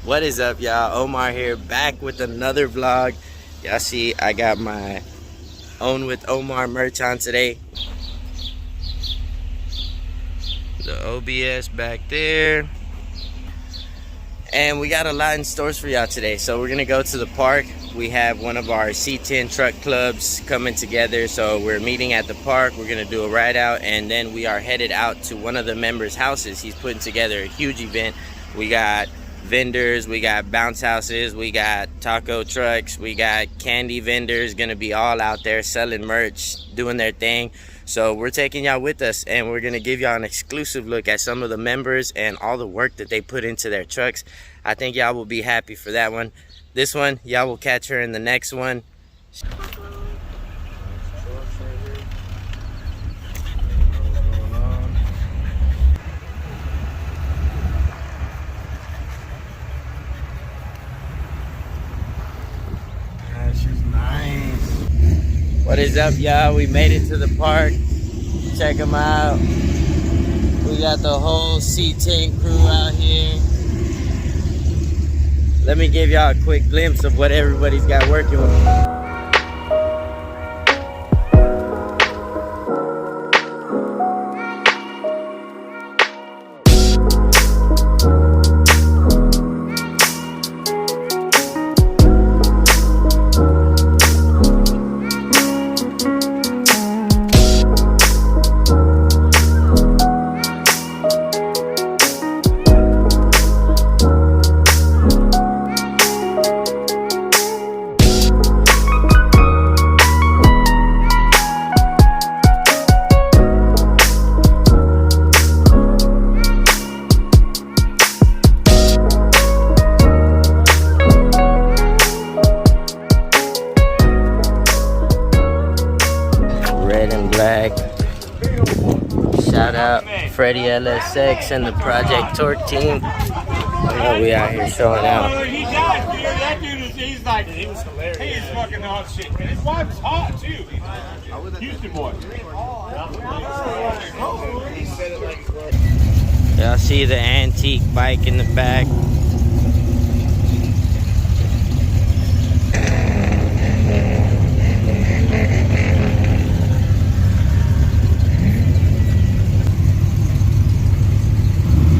What is up, y'all? Omar here, back with another vlog. Y'all see I got my Own with Omar merch on today. The OBS back there. And we got a lot in stores for y'all today. So we're gonna go to the park. We have one of our C10 truck clubs coming together. So we're meeting at the park. We're gonna do a ride out, and then we are headed out to one of the members' houses. He's putting together a huge event. We got vendors, we got bounce houses, we got taco trucks, we got candy vendors gonna be all out there selling merch, doing their thing. So we're taking y'all with us, and we're gonna give y'all an exclusive look at some of the members and all the work that they put into their trucks. I think y'all will be happy for that one. This one, y'all will catch her in the next one. What is up, y'all? We made it to the park. Check them out. We got the whole C10 crew out here. Let me give y'all a quick glimpse of what everybody's got working with. Shout out Freddie LSX and the Project Torque team. We out here showing out. He died, dude. That dude is, he's like, he was hilarious. He is fucking hot shit. And his wife is hot too. Houston boy. Y'all see the antique bike in the back.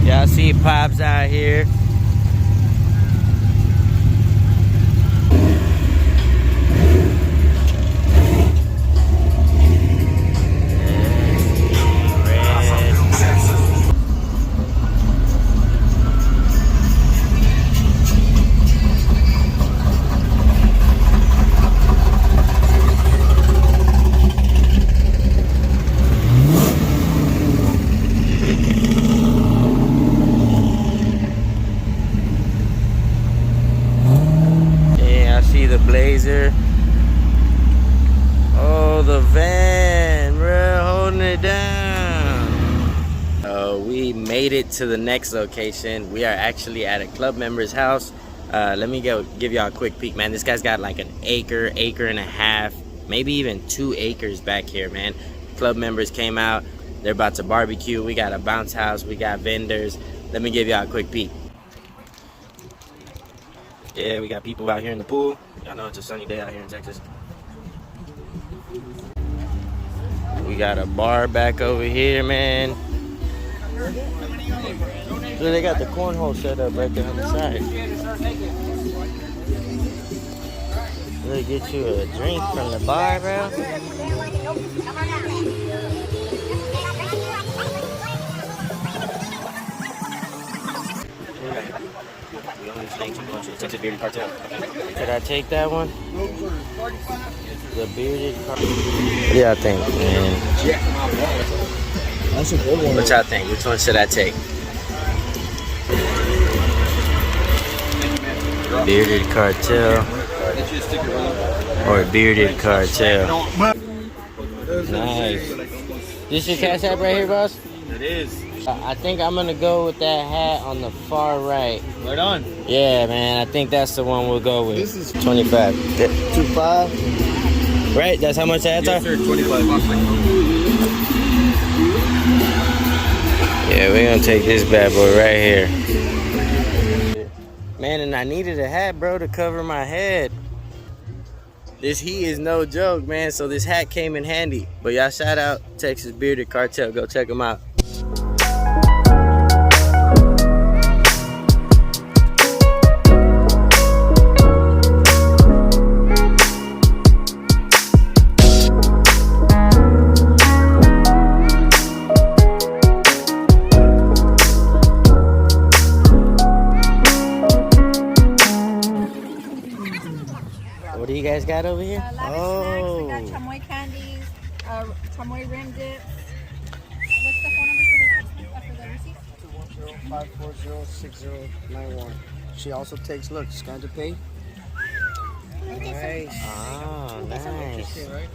Y'all see Pops out here. The Blazer. Oh, the van, bro, holding it down. We made it to the next location. We are actually at a club member's house. Let me go give y'all a quick peek, man. This guy's got like an acre and a half, maybe even 2 acres back here, man. Club members came out. They're about to barbecue. We got a bounce house. We got vendors. Let me give y'all a quick peek. Yeah, we got people out here in the pool. Y'all know it's a sunny day out here in Texas. We got a bar back over here, man. So they got the cornhole set up right there on the side. They get you a drink from the bar, bro. Texas Bearded Cartel. Should I take that one? The Bearded Cartel. What do y'all think, man? That's a good one. What y'all think? Which one should I take? Bearded Cartel or Bearded Cartel? Nice. This your Cash App right here, boss? It is. I think I'm gonna go with that hat on the far right. Right on. Yeah, man. I think that's the one we'll go with. This is 25. 25. Right? That's how much hats are? Yes, sir. 25. Yeah, we're gonna take this bad boy right here. Man, and I needed a hat, bro, to cover my head. This heat is no joke, man, so this hat came in handy. But y'all, shout out Texas Bearded Cartel. Go check them out. What do you guys got over here? Snacks. We got chamoy candies, chamoy rim dips. What's the phone number for the receipt? 210-540-6091. She also takes, look, scan to pay. Nice. Oh, nice. Right?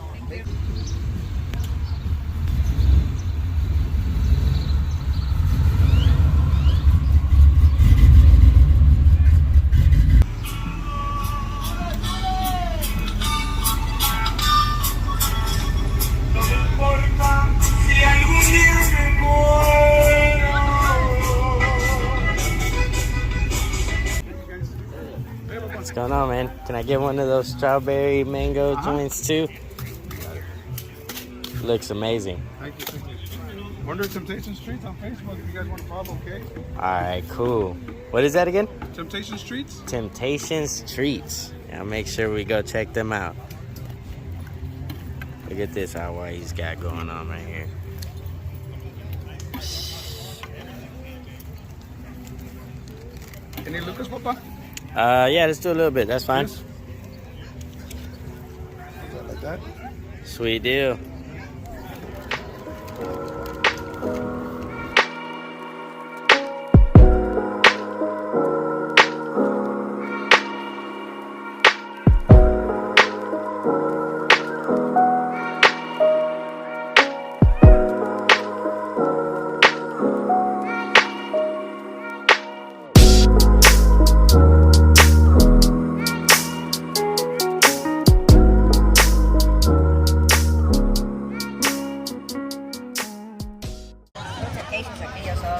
What's going on, man? Can I get one of those strawberry mango joints too? Looks amazing. Thank you. Wonder Temptation Streets on Facebook if you guys want to follow, okay? Alright, cool. What is that again? Temptation Streets? Temptations Treats. Yeah, make sure we go check them out. Look at this Hawaii's got going on right here. Any Lucas, Papa? Yeah, let's do a little bit. That's fine. Yes. Like that? Sweet deal.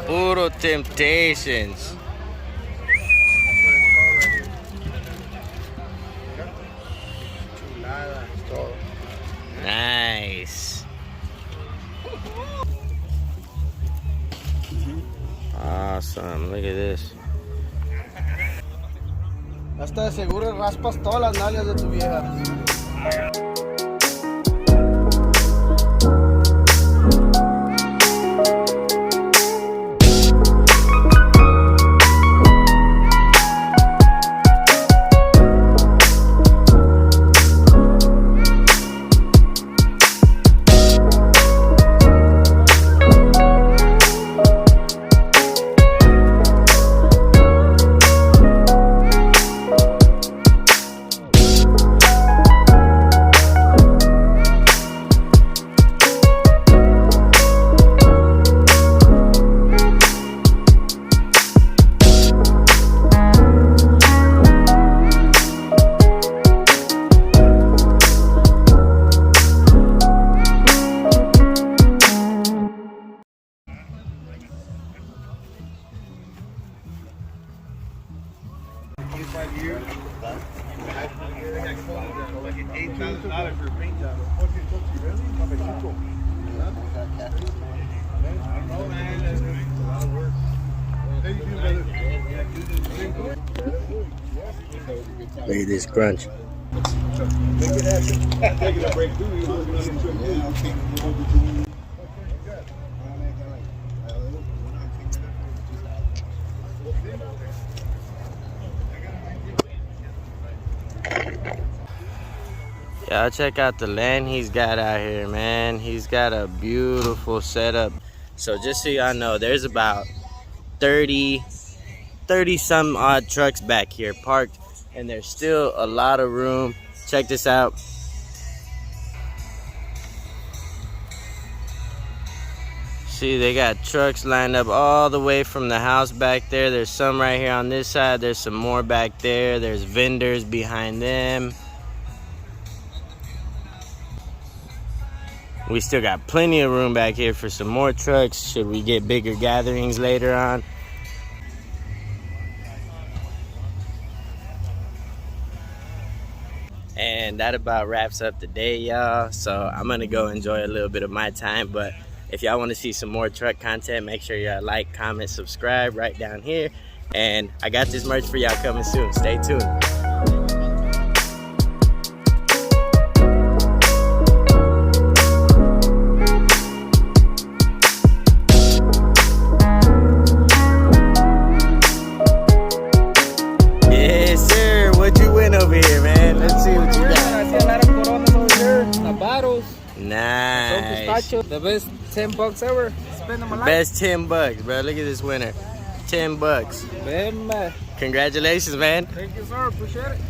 Puro Temptations. Nice. Awesome. Look at this. Hasta de seguro raspas todas las nalgas de tu vieja. Look at this crunch. Y'all check out the land he's got out here, man. He's got a beautiful setup. So just so y'all know, there's about 30 some odd trucks back here parked, and there's still a lot of room. Check this out. See, they got trucks lined up all the way from the house back there. There's some right here on this side. There's some more back there. There's vendors behind them. We still got plenty of room back here for some more trucks should we get bigger gatherings later on. And that about wraps up the day, y'all. So I'm gonna go enjoy a little bit of my time. But if y'all want to see some more truck content, make sure y'all like, comment, subscribe right down here. And I got this merch for y'all coming soon. Stay tuned. Yes, sir. What you win over here, man? Let's see what you got. I see a lot of Coronas over here. The bottles. Nice. The best $10 ever. Spend them a lot. Best $10, bro. Look at this winner. $10. Man, Congratulations, man. thank you, sir. Appreciate it.